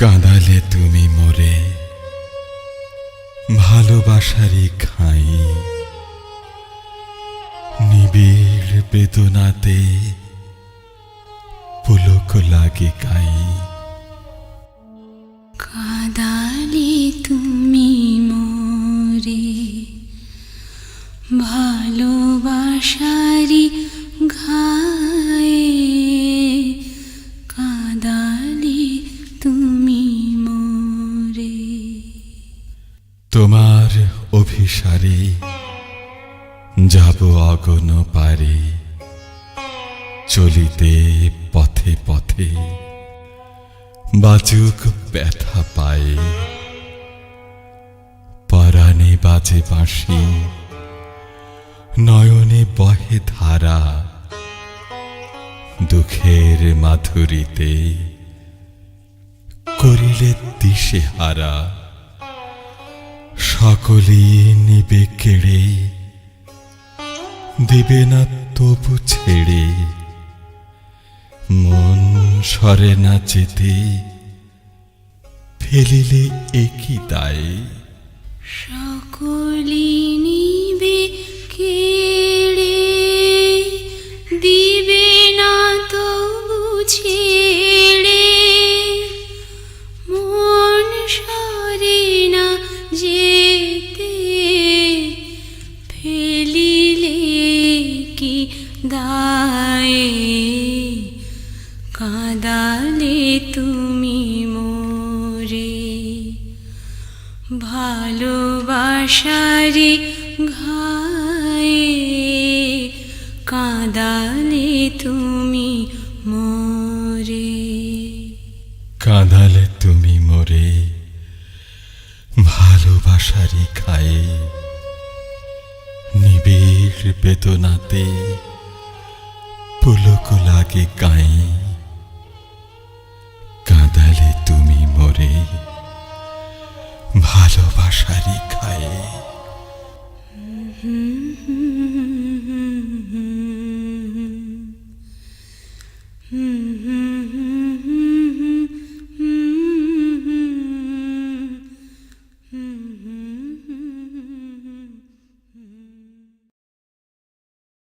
কাঁদালে তুমি মোরে ভালোবাসারই খাই, নিবিড় বেদনাতে পুলক লাগে গাই। কাঁদালে তুমি মোরে ভালোবাসারি ঘায়ে, কাঁদালে তুমি মোরে। তোমার অভিসারে যাব অগণ পারে, চলিতে পথে পথে বাজুক ব্যথা পায়ে। পরাণে বাজে বাঁশি, নয়নে বহে ধারা, দুঃখের মাধুরীতে করিলে দিশে হারা। সকলেই নিবে কেড়ে, দিবে না তবু ছেড়ে। মন সরে না যেতে, ফেলিলে একই দায়। সকলি নিবে কেড়ে, দিবে না তবু ছেড়ে। মন সরে না যেতে, ফেলিলে কি দায়ে। কাঁদালে তুমি মোরে ভালোবাসারি ঘায়ে, কাঁদালে তুমি মোরে। কাঁদালে তুমি মোরে ভালোবাসারই খায়ে, নিবিড় বেদনাতে পুলক লাগে গায়ে। কাঁদালে তুমি মোরে ভালোবাসারই খায়ে। হুম হুম